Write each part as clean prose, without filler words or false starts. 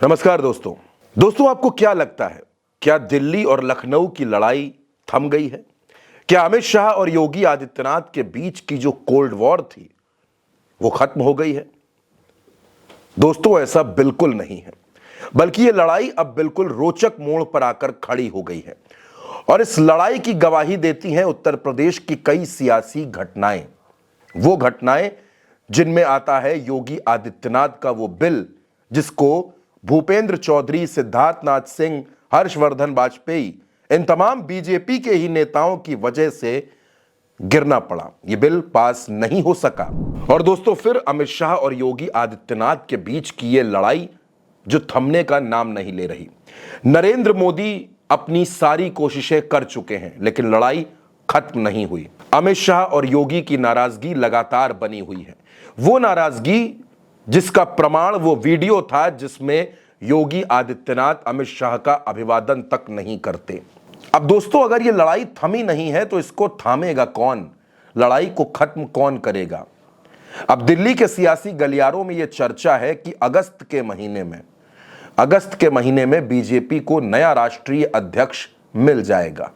नमस्कार दोस्तों आपको क्या लगता है, क्या दिल्ली और लखनऊ की लड़ाई थम गई है? क्या अमित शाह और योगी आदित्यनाथ के बीच की जो कोल्ड वॉर थी वो खत्म हो गई है? दोस्तों, ऐसा बिल्कुल नहीं है, बल्कि ये लड़ाई अब बिल्कुल रोचक मोड़ पर आकर खड़ी हो गई है। और इस लड़ाई की गवाही देती हैं उत्तर प्रदेश की कई सियासी घटनाएं, वो घटनाएं जिनमें आता है योगी आदित्यनाथ का वो बिल जिसको भूपेंद्र चौधरी, सिद्धार्थनाथ सिंह, हर्षवर्धन वाजपेयी, इन तमाम बीजेपी के ही नेताओं की वजह से गिरना पड़ा। यह बिल पास नहीं हो सका। और दोस्तों, फिर अमित शाह और योगी आदित्यनाथ के बीच की यह लड़ाई जो थमने का नाम नहीं ले रही। नरेंद्र मोदी अपनी सारी कोशिशें कर चुके हैं, लेकिन लड़ाई खत्म नहीं हुई। अमित शाह और योगी की नाराजगी लगातार बनी हुई है। वो नाराजगी जिसका प्रमाण वो वीडियो था जिसमें योगी आदित्यनाथ अमित शाह का अभिवादन तक नहीं करते। अब दोस्तों, अगर ये लड़ाई थमी नहीं है तो इसको थामेगा कौन? लड़ाई को खत्म कौन करेगा? अब दिल्ली के सियासी गलियारों में यह चर्चा है कि अगस्त के महीने में बीजेपी को नया राष्ट्रीय अध्यक्ष मिल जाएगा।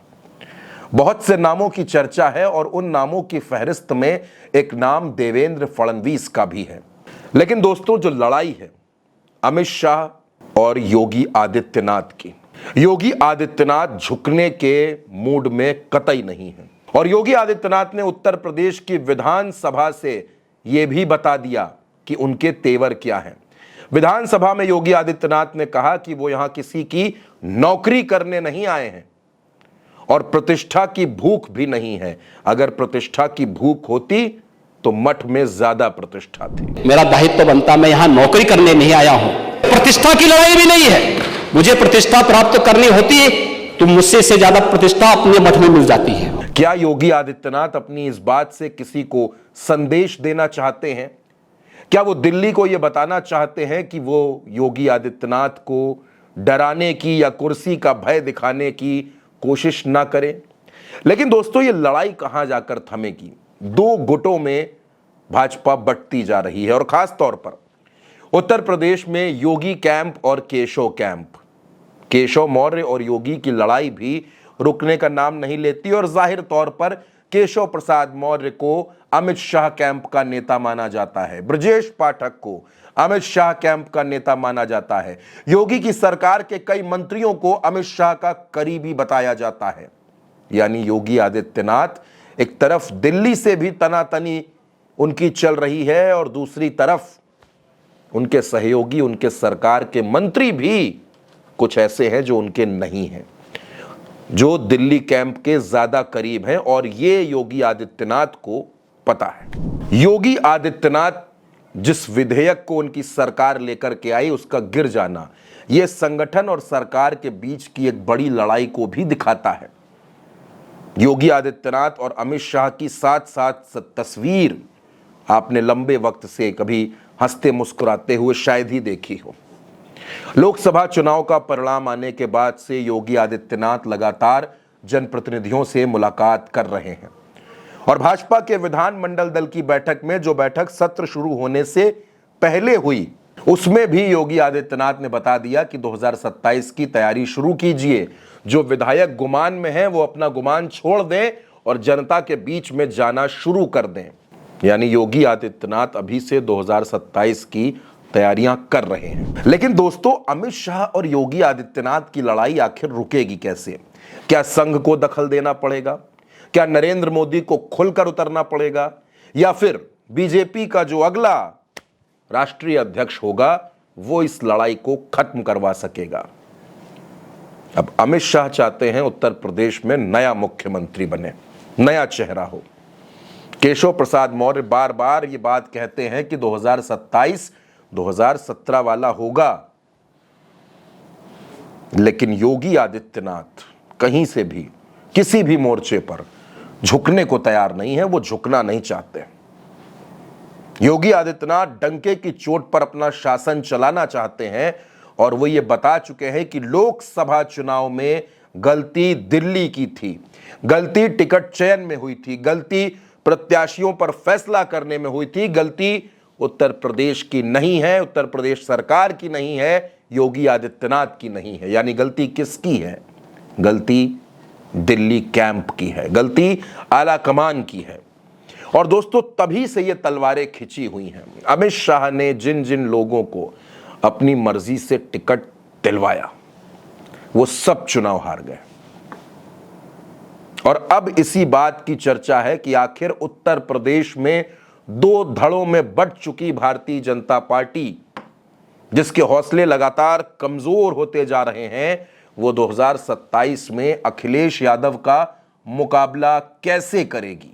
बहुत से नामों की चर्चा है और उन नामों की फहरिस्त में एक नाम देवेंद्र फडणवीस का भी है। लेकिन दोस्तों, जो लड़ाई है अमित शाह और योगी आदित्यनाथ की, योगी आदित्यनाथ झुकने के मूड में कतई नहीं है। और योगी आदित्यनाथ ने उत्तर प्रदेश की विधानसभा से यह भी बता दिया कि उनके तेवर क्या हैं। विधानसभा में योगी आदित्यनाथ ने कहा कि वो यहां किसी की नौकरी करने नहीं आए हैं और प्रतिष्ठा की भूख भी नहीं है। अगर प्रतिष्ठा की भूख होती तो मठ में ज्यादा प्रतिष्ठा थी। मेरा दायित्व बनता, मैं यहां नौकरी करने नहीं आया हूं। प्रतिष्ठा की लड़ाई भी नहीं है। मुझे प्रतिष्ठा प्राप्त करनी होती है तो मुझसे से ज्यादा प्रतिष्ठा अपने मठ में मिल जाती है। क्या योगी आदित्यनाथ अपनी इस बात से किसी को संदेश देना चाहते हैं? क्या वो दिल्ली को यह बताना चाहते हैं कि वो योगी आदित्यनाथ को डराने की या कुर्सी का भय दिखाने की कोशिश ना करें? लेकिन दोस्तों, ये लड़ाई कहां जाकर थमेगी? दो गुटों में भाजपा बंटती जा रही है और खास तौर पर उत्तर प्रदेश में योगी कैंप और केशव कैंप। केशव मौर्य और योगी की लड़ाई भी रुकने का नाम नहीं लेती और जाहिर तौर पर केशव प्रसाद मौर्य को अमित शाह कैंप का नेता माना जाता है, ब्रजेश पाठक को अमित शाह कैंप का नेता माना जाता है, योगी की सरकार के कई मंत्रियों को अमित शाह का करीबी बताया जाता है। यानी योगी आदित्यनाथ एक तरफ दिल्ली से भी तनातनी उनकी चल रही है और दूसरी तरफ उनके सहयोगी, उनके सरकार के मंत्री भी कुछ ऐसे हैं जो उनके नहीं हैं, जो दिल्ली कैंप के ज्यादा करीब हैं और ये योगी आदित्यनाथ को पता है। योगी आदित्यनाथ जिस विधेयक को उनकी सरकार लेकर के आई उसका गिर जाना, यह संगठन और सरकार के बीच की एक बड़ी लड़ाई को भी दिखाता है। योगी आदित्यनाथ और अमित शाह की साथ साथ तस्वीर आपने लंबे वक्त से कभी हंसते मुस्कुराते हुए शायद ही देखी हो। लोकसभा चुनाव का परिणाम आने के बाद से योगी आदित्यनाथ लगातार जनप्रतिनिधियों से मुलाकात कर रहे हैं और भाजपा के विधानमंडल दल की बैठक में, जो बैठक सत्र शुरू होने से पहले हुई, उसमें भी योगी आदित्यनाथ ने बता दिया कि 2027 की तैयारी शुरू कीजिए। जो विधायक गुमान में हैं वो अपना गुमान छोड़ दें और जनता के बीच में जाना शुरू कर दें। यानी योगी आदित्यनाथ अभी से 2027 की तैयारियां कर रहे हैं। लेकिन दोस्तों, अमित शाह और योगी आदित्यनाथ की लड़ाई आखिर रुकेगी कैसे? क्या संघ को दखल देना पड़ेगा? क्या नरेंद्र मोदी को खुलकर उतरना पड़ेगा? या फिर बीजेपी का जो अगला राष्ट्रीय अध्यक्ष होगा वो इस लड़ाई को खत्म करवा सकेगा? अब अमित शाह चाहते हैं उत्तर प्रदेश में नया मुख्यमंत्री बने, नया चेहरा हो। केशव प्रसाद मौर्य बार बार ये बात कहते हैं कि 2027 2017 वाला होगा, लेकिन योगी आदित्यनाथ कहीं से भी किसी भी मोर्चे पर झुकने को तैयार नहीं है, वो झुकना नहीं चाहते। योगी आदित्यनाथ डंके की चोट पर अपना शासन चलाना चाहते हैं और वो ये बता चुके हैं कि लोकसभा चुनाव में गलती दिल्ली की थी, गलती टिकट चयन में हुई थी, गलती प्रत्याशियों पर फैसला करने में हुई थी, गलती उत्तर प्रदेश की नहीं है, उत्तर प्रदेश सरकार की नहीं है, योगी आदित्यनाथ की नहीं है। यानी गलती किसकी है? गलती दिल्ली कैंप की है, गलती आला कमान की है। और दोस्तों, तभी से ये तलवारें खिंची हुई हैं। अमित शाह ने जिन जिन लोगों को अपनी मर्जी से टिकट दिलवाया, वो सब चुनाव हार गए। और अब इसी बात की चर्चा है कि आखिर उत्तर प्रदेश में दो धड़ों में बंट चुकी भारतीय जनता पार्टी, जिसके हौसले लगातार कमजोर होते जा रहे हैं, वो 2027 में अखिलेश यादव का मुकाबला कैसे करेगी?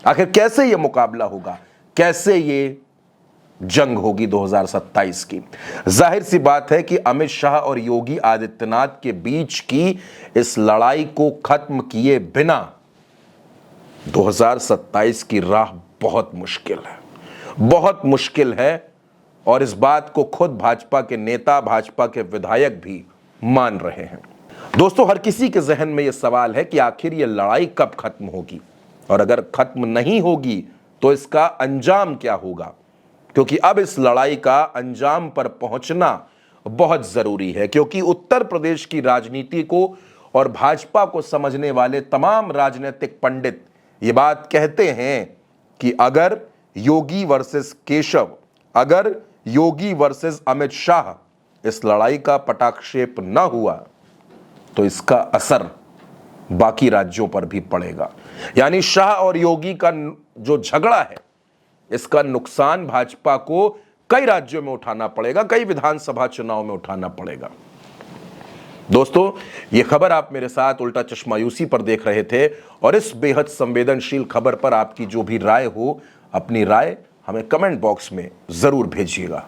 आखिर कैसे यह मुकाबला होगा, कैसे ये जंग होगी 2027 की? जाहिर सी बात है कि अमित शाह और योगी आदित्यनाथ के बीच की इस लड़ाई को खत्म किए बिना 2027 की राह बहुत मुश्किल है, बहुत मुश्किल है। और इस बात को खुद भाजपा के नेता, भाजपा के विधायक भी मान रहे हैं। दोस्तों, हर किसी के जहन में यह सवाल है कि आखिर यह लड़ाई कब खत्म होगी, और अगर खत्म नहीं होगी तो इसका अंजाम क्या होगा? क्योंकि अब इस लड़ाई का अंजाम पर पहुंचना बहुत जरूरी है, क्योंकि उत्तर प्रदेश की राजनीति को और भाजपा को समझने वाले तमाम राजनीतिक पंडित ये बात कहते हैं कि अगर योगी वर्सेस केशव, अगर योगी वर्सेस अमित शाह इस लड़ाई का पटाक्षेप न हुआ तो इसका असर बाकी राज्यों पर भी पड़ेगा। यानी शाह और योगी का जो झगड़ा है, इसका नुकसान भाजपा को कई राज्यों में उठाना पड़ेगा, कई विधानसभा चुनाव में उठाना पड़ेगा। दोस्तों, यह खबर आप मेरे साथ उल्टा चश्मा यूसी पर देख रहे थे, और इस बेहद संवेदनशील खबर पर आपकी जो भी राय हो, अपनी राय हमें कमेंट बॉक्स में जरूर भेजिएगा।